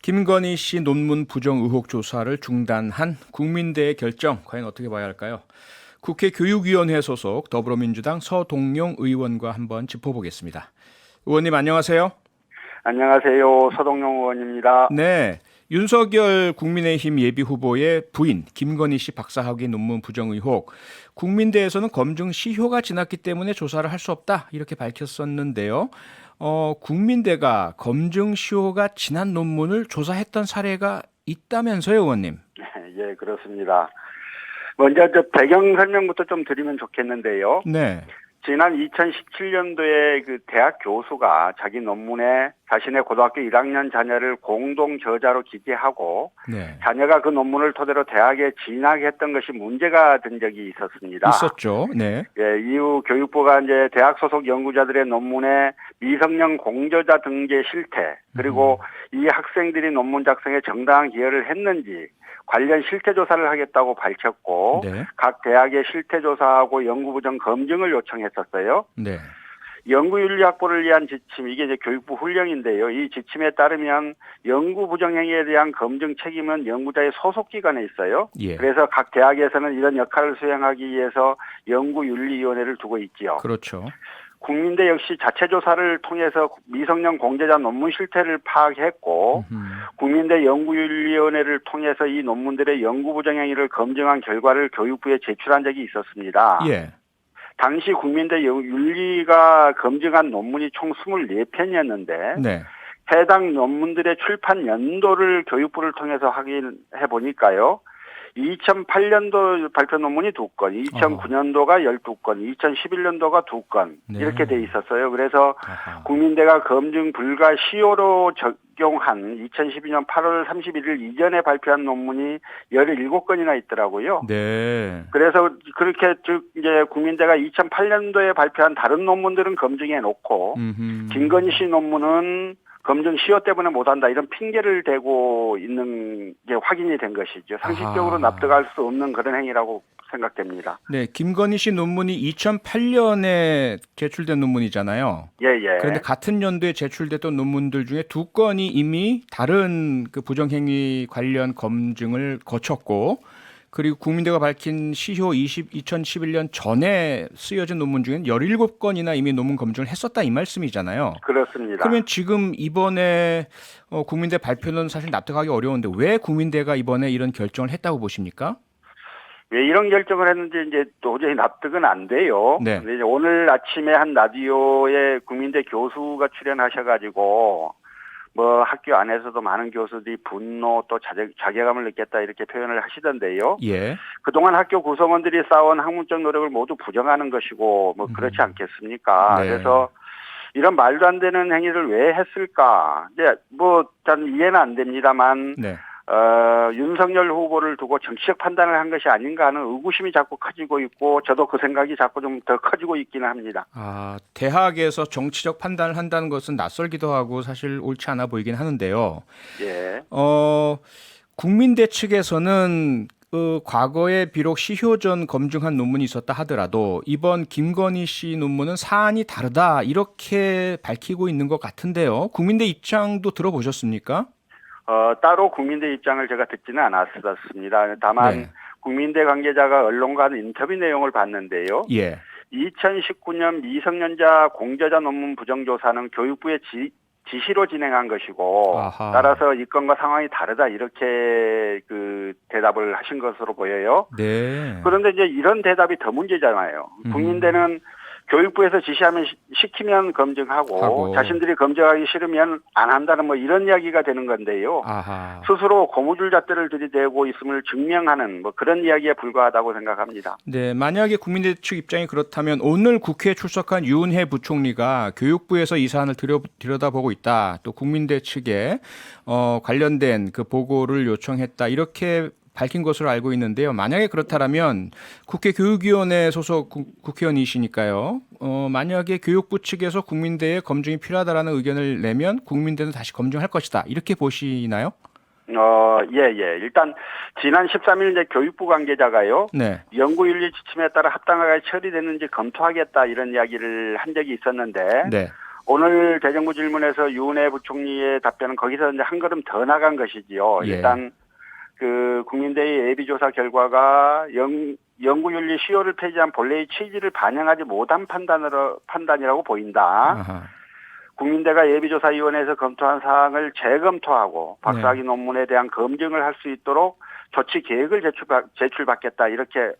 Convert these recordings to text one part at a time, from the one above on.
김건희 씨 논문 부정 의혹 조사를 중단한 국민대의 결정, 과연 어떻게 봐야 할까요? 국회 교육위원회 소속 더불어민주당 서동용 의원과 한번 짚어보겠습니다. 의원님 안녕하세요. 안녕하세요. 서동용 의원입니다. 네, 윤석열 국민의힘 예비후보의 부인 김건희 씨 박사학위 논문 부정 의혹, 국민대에서는 검증 시효가 지났기 때문에 조사를 할 수 없다 이렇게 밝혔었는데요. 국민대가 검증 시효가 지난 논문을 조사했던 사례가 있다면서요, 의원님? 예, 그렇습니다. 먼저 배경 설명부터 좀 드리면 좋겠는데요. 네. 지난 2017년도에 그 대학 교수가 자기 논문에 자신의 고등학교 1학년 자녀를 공동 저자로 기재하고 네. 자녀가 그 논문을 토대로 대학에 진학했던 것이 문제가 된 적이 있었습니다. 있었죠. 네. 예, 이후 교육부가 이제 대학 소속 연구자들의 논문에 미성년 공저자 등재 실태, 그리고 이 학생들이 논문 작성에 정당한 기여를 했는지 관련 실태 조사를 하겠다고 밝혔고, 네. 각 대학의 실태 조사하고 연구 부정 검증을 요청했었어요. 네. 연구윤리 확보를 위한 지침, 이게 이제 교육부 훈령인데요. 이 지침에 따르면 연구 부정 행위에 대한 검증 책임은 연구자의 소속 기관에 있어요. 예. 그래서 각 대학에서는 이런 역할을 수행하기 위해서 연구윤리위원회를 두고 있지요. 그렇죠. 국민대 역시 자체 조사를 통해서 미성년 공제자 논문 실태를 파악했고, 국민대 연구윤리위원회를 통해서 이 논문들의 연구 부정 행위를 검증한 결과를 교육부에 제출한 적이 있었습니다. 예. 당시 국민대 윤리가 검증한 논문이 총 24편이었는데 네. 해당 논문들의 출판 연도를 교육부를 통해서 확인해 보니까요. 2008년도 발표 논문이 2건, 2009년도가 12건, 2011년도가 2건 네. 이렇게 돼 있었어요. 그래서 아하. 국민대가 검증 불가 시효로 적용한 2012년 8월 31일 이전에 발표한 논문이 17건이나 있더라고요. 네. 그래서 그렇게 즉 이제 국민대가 2008년도에 발표한 다른 논문들은 검증해 놓고 김건희 씨 논문은 검증 시효 때문에 못한다 이런 핑계를 대고 있는 게 확인이 된 것이죠. 상식적으로 아하. 납득할 수 없는 그런 행위라고 생각됩니다. 네, 김건희 씨 논문이 2008년에 제출된 논문이잖아요. 예예. 그런데 같은 연도에 제출됐던 논문들 중에 2건이 이미 다른 그 부정행위 관련 검증을 거쳤고, 그리고 국민대가 밝힌 시효 2011년 전에 쓰여진 논문 중엔 17건이나 이미 논문 검증을 했었다 이 말씀이잖아요. 그렇습니다. 그러면 지금 이번에 국민대 발표는 사실 납득하기 어려운데 왜 국민대가 이번에 이런 결정을 했다고 보십니까? 왜 이런 결정을 했는지 이제 도저히 납득은 안 돼요. 네. 근데 이제 오늘 아침에 한 라디오에 국민대 교수가 출연하셔가지고 뭐 학교 안에서도 많은 교수들이 분노 또 자괴감을 느꼈다 이렇게 표현을 하시던데요. 예. 그동안 학교 구성원들이 쌓아온 학문적 노력을 모두 부정하는 것이고 뭐 그렇지 않겠습니까? 네. 그래서 이런 말도 안 되는 행위를 왜 했을까? 이제 뭐 전 이해는 안 됩니다만 네. 윤석열 후보를 두고 정치적 판단을 한 것이 아닌가 하는 의구심이 자꾸 커지고 있고 저도 그 생각이 자꾸 좀 더 커지고 있기는 합니다. 아, 대학에서 정치적 판단을 한다는 것은 낯설기도 하고 사실 옳지 않아 보이긴 하는데요. 예. 국민대 측에서는 과거에 비록 시효전 검증한 논문이 있었다 하더라도 이번 김건희 씨 논문은 사안이 다르다 이렇게 밝히고 있는 것 같은데요. 국민대 입장도 들어보셨습니까? 따로 국민대 입장을 제가 듣지는 않았습니다. 다만 네. 국민대 관계자가 언론과 인터뷰 내용을 봤는데요. 예. 2019년 미성년자 공저자 논문 부정조사는 교육부의 지시로 진행한 것이고 아하. 따라서 이 건과 상황이 다르다 이렇게 그 대답을 하신 것으로 보여요. 네. 그런데 이제 이런 대답이 더 문제잖아요. 국민대는 교육부에서 지시하면 시키면 검증하고 자신들이 검증하기 싫으면 안 한다는 뭐 이런 이야기가 되는 건데요. 아하. 스스로 고무줄 잣대를 들이대고 있음을 증명하는 뭐 그런 이야기에 불과하다고 생각합니다. 네, 만약에 국민대 측 입장이 그렇다면 오늘 국회에 출석한 유은혜 부총리가 교육부에서 이 사안을 들여다보고 있다. 또 국민대 측에 관련된 그 보고를 요청했다. 이렇게 밝힌 것으로 알고 있는데요. 만약에 그렇다면 국회 교육위원회 소속 국회의원이시니까요. 만약에 교육부 측에서 국민대에 검증이 필요하다라는 의견을 내면 국민대는 다시 검증할 것이다. 이렇게 보시나요? 예. 일단 지난 13일 이제 교육부 관계자가요. 네. 연구윤리 지침에 따라 합당하게 처리됐는지 검토하겠다 이런 이야기를 한 적이 있었는데 네. 오늘 대정부 질문에서 유은혜 부총리의 답변은 거기서 이제 한 걸음 더 나간 것이지요. 예. 일단 그 국민대의 예비조사 결과가 연구윤리 시효를 폐지한 본래의 취지를 반영하지 못한 판단이라고 보인다. 아하. 국민대가 예비조사위원회에서 검토한 사항을 재검토하고 박사학위 네. 논문에 대한 검증을 할 수 있도록 조치 계획을 제출받겠다 이렇게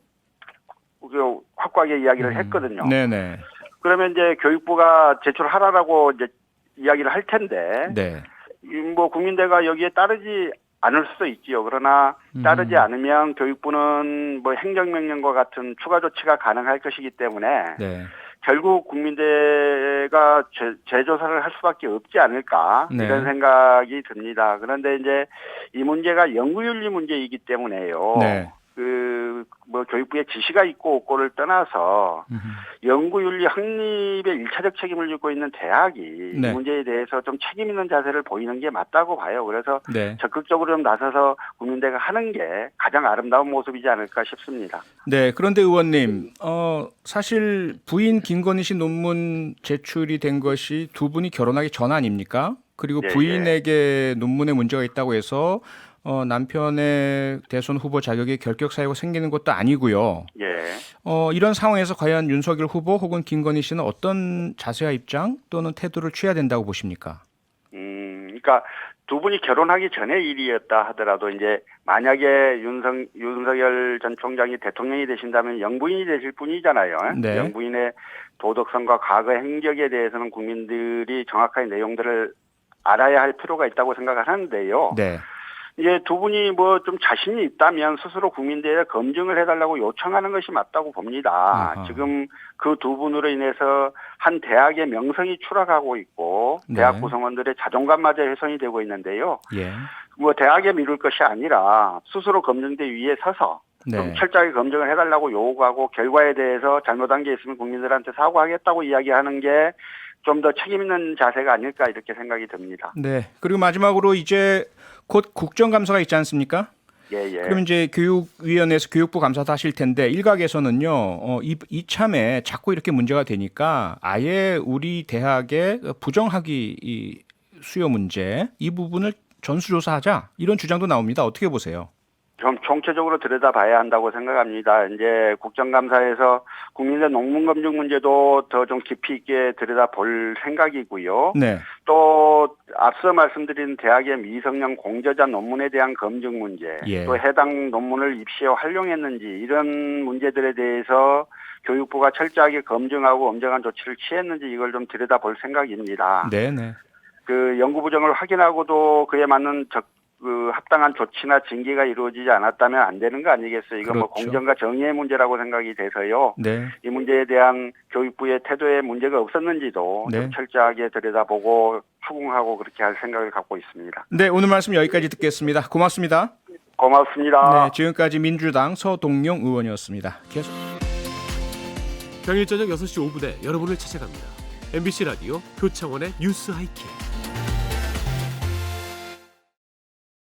확고하게 이야기를 했거든요. 네네. 그러면 이제 교육부가 제출하라라고 이제 이야기를 할 텐데, 네. 뭐 국민대가 여기에 따르지 않을 수도 있지요. 그러나 따르지 않으면 교육부는 뭐 행정명령과 같은 추가 조치가 가능할 것이기 때문에 네. 결국 국민대가 재조사를 할 수밖에 없지 않을까 네. 이런 생각이 듭니다. 그런데 이제 이 문제가 연구윤리 문제이기 때문에요. 네. 뭐 교육부의 지시가 있고 없고를 떠나서 연구윤리 확립의 1차적 책임을 지고 있는 대학이 네. 이 문제에 대해서 좀 책임 있는 자세를 보이는 게 맞다고 봐요. 그래서 네. 적극적으로 좀 나서서 국민대가 하는 게 가장 아름다운 모습이지 않을까 싶습니다. 네. 그런데 의원님, 사실 부인 김건희 씨 논문 제출이 된 것이 두 분이 결혼하기 전 아닙니까? 그리고 네, 부인에게 논문에 문제가 있다고 해서 남편의 대선 후보 자격에 결격 사유가 생기는 것도 아니고요. 예. 이런 상황에서 과연 윤석열 후보 혹은 김건희 씨는 어떤 자세와 입장 또는 태도를 취해야 된다고 보십니까? 그러니까 두 분이 결혼하기 전의 일이었다 하더라도 이제 만약에 윤석열 전 총장이 대통령이 되신다면 영부인이 되실 분이잖아요. 네. 영부인의 도덕성과 과거 행적에 대해서는 국민들이 정확하게 내용들을 알아야 할 필요가 있다고 생각을 하는데요. 네. 이제 두 분이 뭐 좀 자신이 있다면 스스로 국민대에 검증을 해달라고 요청하는 것이 맞다고 봅니다. 아하. 지금 그 두 분으로 인해서 한 대학의 명성이 추락하고 있고 네. 대학 구성원들의 자존감마저 훼손이 되고 있는데요. 예. 뭐 대학에 미룰 것이 아니라 스스로 검증대 위에 서서 좀 네. 철저하게 검증을 해달라고 요구하고 결과에 대해서 잘못한 게 있으면 국민들한테 사과하겠다고 이야기하는 게 좀 더 책임 있는 자세가 아닐까 이렇게 생각이 듭니다. 네. 그리고 마지막으로 이제 곧 국정감사가 있지 않습니까? 예. 그럼 이제 교육위원회에서 교육부 감사도 하실 텐데 일각에서는요, 이참에 자꾸 이렇게 문제가 되니까 아예 우리 대학의 부정학위 이 수요 문제 이 부분을 전수조사하자 이런 주장도 나옵니다. 어떻게 보세요? 좀 총체적으로 들여다봐야 한다고 생각합니다. 이제 국정감사에서 국민의 논문 검증 문제도 더 좀 깊이 있게 들여다볼 생각이고요. 네. 또 앞서 말씀드린 대학의 미성년 공저자 논문에 대한 검증 문제, 예. 또 해당 논문을 입시에 활용했는지 이런 문제들에 대해서 교육부가 철저하게 검증하고 엄정한 조치를 취했는지 이걸 좀 들여다볼 생각입니다. 네. 그 연구 부정을 확인하고도 그에 맞는 합당한 조치나 징계가 이루어지지 않았다면 안 되는 거 아니겠어요? 이건 뭐 그렇죠. 공정과 정의의 문제라고 생각이 돼서요. 네. 이 문제에 대한 교육부의 태도에 문제가 없었는지도 네. 좀 철저하게 들여다보고 추궁하고 그렇게 할 생각을 갖고 있습니다. 네, 오늘 말씀 여기까지 듣겠습니다. 고맙습니다. 고맙습니다. 네, 지금까지 민주당 서동용 의원이었습니다. 계속. 평일 저녁 6시 5분에 여러분을 찾아갑니다. MBC 라디오 표창원의 뉴스 하이킥.